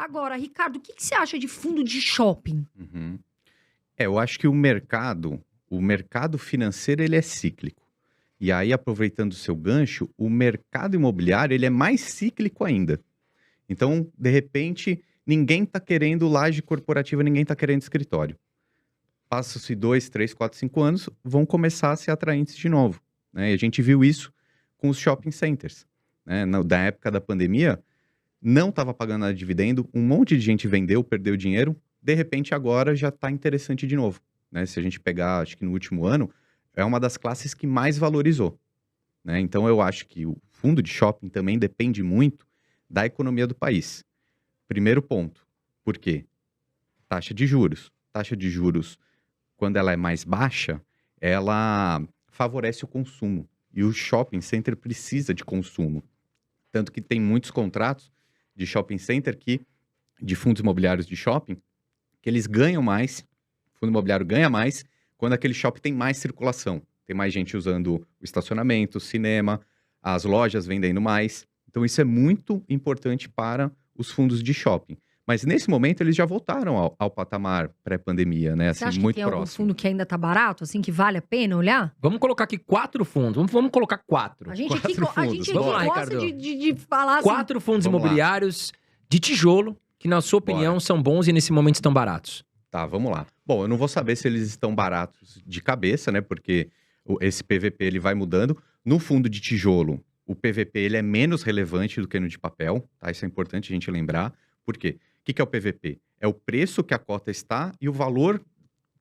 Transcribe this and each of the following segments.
Agora, Ricardo, o que que você acha de fundo de shopping? Uhum. Eu acho que o mercado financeiro ele é cíclico. E aí, aproveitando o seu gancho, o mercado imobiliário ele é mais cíclico ainda. Então, de repente, ninguém está querendo laje corporativa, ninguém está querendo escritório. Passa-se 2, 3, 4, 5 anos, vão começar a ser atraentes de novo, né? E a gente viu isso com os shopping centers, né? Da época da pandemia, não estava pagando nada de dividendo, um monte de gente vendeu, perdeu dinheiro, de repente agora já está interessante de novo, né? Se a gente pegar, acho que no último ano, é uma das classes que mais valorizou, né? Então eu acho que o fundo de shopping também depende muito da economia do país. Primeiro ponto, por quê? Taxa de juros. Taxa de juros, quando ela é mais baixa, ela favorece o consumo. E o shopping center precisa de consumo. Tanto que tem muitos contratos de shopping center de fundos imobiliários de shopping, que eles ganham mais, o fundo imobiliário ganha mais, quando aquele shopping tem mais circulação. Tem mais gente usando o estacionamento, o cinema, as lojas vendendo mais. Então, isso é muito importante para os fundos de shopping. Mas nesse momento eles já voltaram ao patamar pré-pandemia, né? Você Assim, acha que muito tem algum próximo. fundo que ainda tá barato, assim, que vale a pena olhar? Vamos colocar aqui 4 fundos. Vamos colocar 4. A gente aqui, Quatro a fundos, gente aqui vamos lá, gosta Ricardo. de falar assim. 4 fundos Vamos lá. imobiliários de tijolo que, na sua opinião, Bora. são bons e nesse momento estão baratos. Tá, vamos lá. Bom, eu não vou saber se eles estão baratos de cabeça, né? Porque esse PVP ele vai mudando. No fundo de tijolo, o PVP ele é menos relevante do que no de papel, tá? Isso é importante a gente lembrar. Por quê? O que é o PVP? É o preço que a cota está e o valor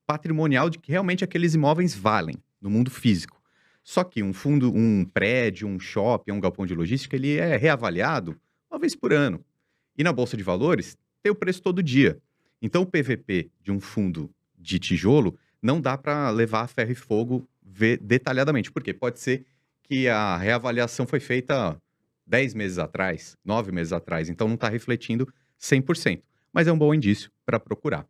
patrimonial de que realmente aqueles imóveis valem no mundo físico. Só que um fundo, um prédio, um shopping, um galpão de logística, ele é reavaliado uma vez por ano. E na Bolsa de Valores, tem o preço todo dia. Então, o PVP de um fundo de tijolo não dá para levar a ferro e fogo detalhadamente. Por quê? Pode ser que a reavaliação foi feita 10 meses atrás, 9 meses atrás. Então, não está refletindo 100%. Mas é um bom indício para procurar.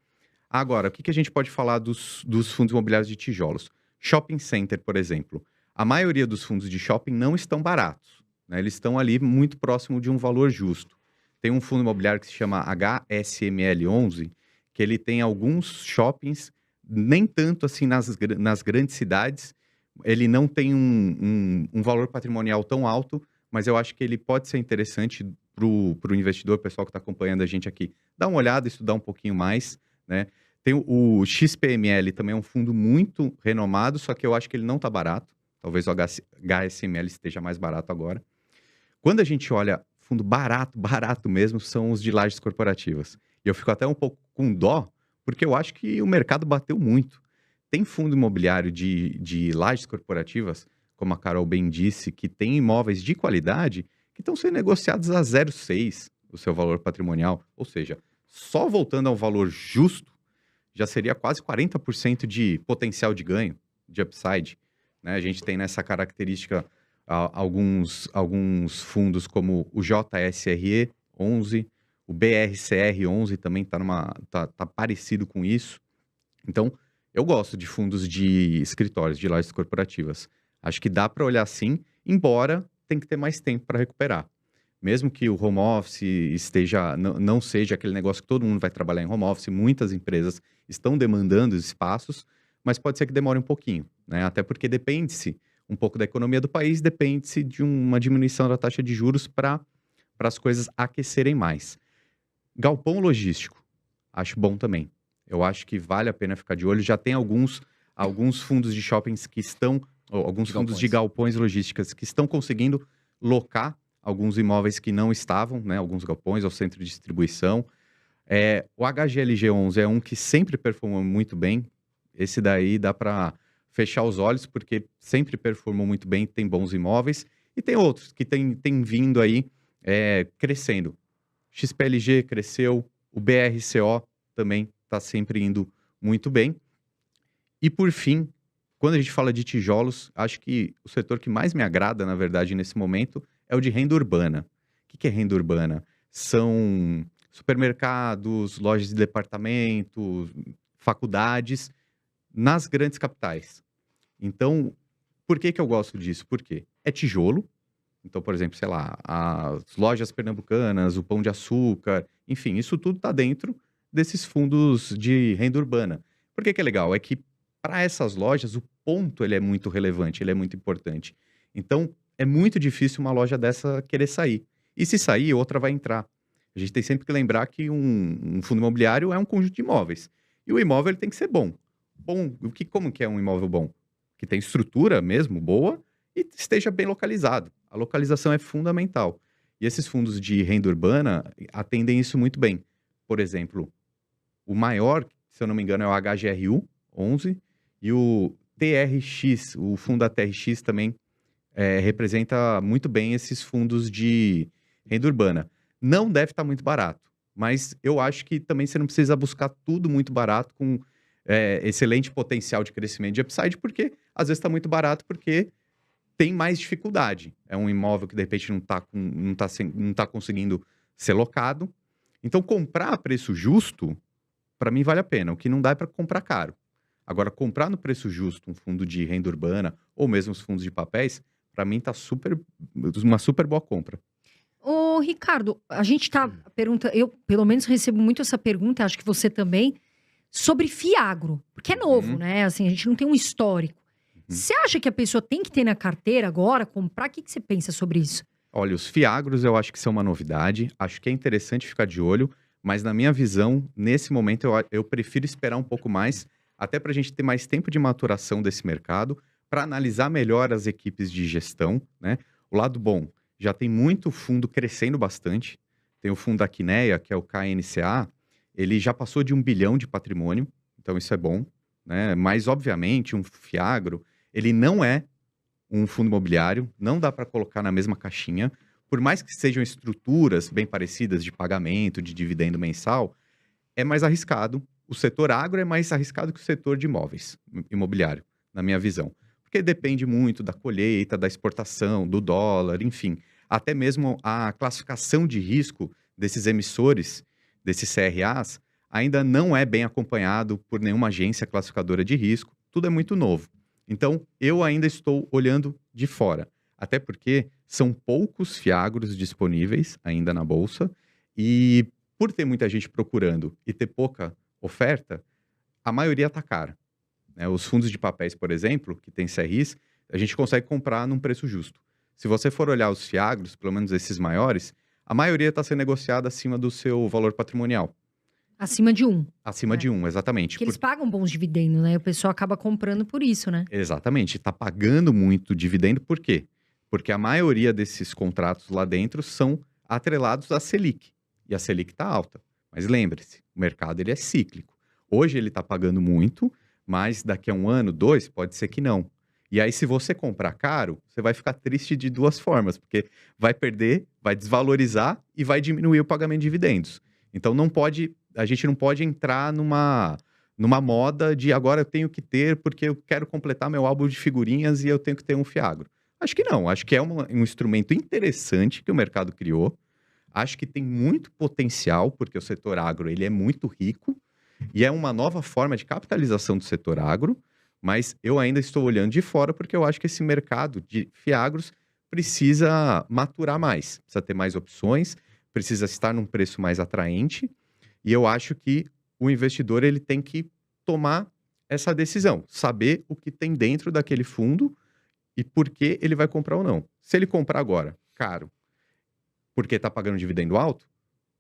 Agora, o que a gente pode falar dos fundos imobiliários de tijolos? Shopping center, por exemplo. A maioria dos fundos de shopping não estão baratos, né? Eles estão ali muito próximo de um valor justo. Tem um fundo imobiliário que se chama HSML11, que ele tem alguns shoppings, nem tanto assim nas grandes cidades. Ele não tem um valor patrimonial tão alto, mas eu acho que ele pode ser interessante para o investidor, o pessoal que está acompanhando a gente aqui, dar uma olhada, estudar um pouquinho mais, né? Tem o XPML, também é um fundo muito renomado, só que eu acho que ele não está barato. Talvez o HSML esteja mais barato agora. Quando a gente olha fundo barato, barato mesmo, são os de lajes corporativas. E eu fico até um pouco com dó, porque eu acho que o mercado bateu muito. Tem fundo imobiliário de lajes corporativas, como a Carol bem disse, que tem imóveis de qualidade que estão sendo negociados a 0,6 o seu valor patrimonial. Ou seja, só voltando ao valor justo, já seria quase 40% de potencial de ganho, de upside, né? A gente tem nessa característica alguns fundos como o JSRE 11, o BRCR 11 também tá parecido com isso. Então, eu gosto de fundos de escritórios, de lajes corporativas. Acho que dá para olhar sim, embora tem que ter mais tempo para recuperar. Mesmo que o home office não seja aquele negócio que todo mundo vai trabalhar em home office, muitas empresas estão demandando os espaços, mas pode ser que demore um pouquinho, né? Até porque depende-se um pouco da economia do país, depende-se de uma diminuição da taxa de juros para as coisas aquecerem mais. Galpão logístico, acho bom também. Eu acho que vale a pena ficar de olho. Já tem alguns fundos de shoppings que estão, ou alguns fundos de galpões logísticas que estão conseguindo locar alguns imóveis que não estavam, né? Alguns galpões ou centro de distribuição. O HGLG11 é um que sempre performou muito bem. Esse daí dá para fechar os olhos, porque sempre performou muito bem, tem bons imóveis. E tem outros que tem vindo aí crescendo. XPLG cresceu, o BRCO também está sempre indo muito bem. E por fim, quando a gente fala de tijolos, acho que o setor que mais me agrada, na verdade, nesse momento, é o de renda urbana. O que é renda urbana? São supermercados, lojas de departamento, faculdades, nas grandes capitais. Então, por que eu gosto disso? Por quê? É tijolo, Então, por exemplo, sei lá, as lojas pernambucanas, o Pão de Açúcar, enfim, isso tudo está dentro desses fundos de renda urbana. Por que que é legal? É que para essas lojas o ponto ele é muito relevante, ele é muito importante. Então, é muito difícil uma loja dessa querer sair. E se sair, outra vai entrar. A gente tem sempre que lembrar que um fundo imobiliário é um conjunto de imóveis. E o imóvel ele tem que ser bom. Bom, como que é um imóvel bom? Que tem estrutura mesmo boa e esteja bem localizado. A localização é fundamental. E esses fundos de renda urbana atendem isso muito bem. Por exemplo, o maior, se eu não me engano, é o HGRU 11 e o TRX, o fundo da TRX também representa muito bem esses fundos de renda urbana. Não deve estar muito barato, mas eu acho que também você não precisa buscar tudo muito barato com excelente potencial de crescimento de upside, porque às vezes está muito barato porque tem mais dificuldade. É um imóvel que de repente não tá conseguindo ser locado. Então, comprar a preço justo, para mim, vale a pena. O que não dá é para comprar caro. Agora, comprar no preço justo um fundo de renda urbana ou mesmo os fundos de papéis, para mim tá uma super boa compra. Ô, Ricardo, a gente tá pergunta, eu pelo menos recebo muito essa pergunta, acho que você também, sobre Fiagro, porque é novo, Uhum. né? Assim, a gente não tem um histórico. Uhum. Você acha que a pessoa tem que ter na carteira agora, comprar? O que que você pensa sobre isso? Olha, os fiagros eu acho que são uma novidade, acho que é interessante ficar de olho, mas na minha visão, nesse momento eu prefiro esperar um pouco mais, até para a gente ter mais tempo de maturação desse mercado, para analisar melhor as equipes de gestão, né? O lado bom, já tem muito fundo crescendo bastante, tem o fundo da Quineia, que é o KNCA, ele já passou de 1 bilhão de patrimônio, então isso é bom, né? Mas, obviamente, um fiagro, ele não é um fundo imobiliário, não dá para colocar na mesma caixinha. Por mais que sejam estruturas bem parecidas de pagamento, de dividendo mensal, é mais arriscado. O setor agro é mais arriscado que o setor de imóveis imobiliário, na minha visão. Porque depende muito da colheita, da exportação, do dólar, enfim. Até mesmo a classificação de risco desses emissores, desses CRAs, ainda não é bem acompanhado por nenhuma agência classificadora de risco. Tudo é muito novo. Então, eu ainda estou olhando de fora. Até porque são poucos fiagros disponíveis ainda na bolsa. E por ter muita gente procurando e ter pouca oferta, a maioria está cara, né? Os fundos de papéis, por exemplo, que tem CRIs, a gente consegue comprar num preço justo. Se você for olhar os fiagros, pelo menos esses maiores, a maioria está sendo negociada acima do seu valor patrimonial. Acima de 1. Acima de 1, exatamente. Porque eles pagam bons dividendos, né? O pessoal acaba comprando por isso, né? Exatamente. Está pagando muito dividendo, por quê? Porque a maioria desses contratos lá dentro são atrelados à Selic. E a Selic está alta. Mas lembre-se, o mercado ele é cíclico. Hoje ele está pagando muito, mas daqui a 1 ano, 2, pode ser que não. E aí, se você comprar caro, você vai ficar triste de 2 formas, porque vai perder, vai desvalorizar e vai diminuir o pagamento de dividendos. Então, a gente não pode entrar numa moda de agora eu tenho que ter porque eu quero completar meu álbum de figurinhas e eu tenho que ter um fiagro. Acho que não, acho que é um instrumento interessante que o mercado criou. Acho que tem muito potencial, porque o setor agro ele é muito rico e é uma nova forma de capitalização do setor agro, mas eu ainda estou olhando de fora porque eu acho que esse mercado de fiagros precisa maturar mais, precisa ter mais opções, precisa estar num preço mais atraente, e eu acho que o investidor ele tem que tomar essa decisão, saber o que tem dentro daquele fundo e por que ele vai comprar ou não. Se ele comprar agora, caro, porque está pagando dividendo alto,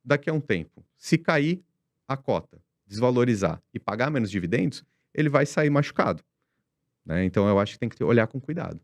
daqui a um tempo, se cair a cota, desvalorizar e pagar menos dividendos, ele vai sair machucado, né? Então eu acho que tem que olhar com cuidado.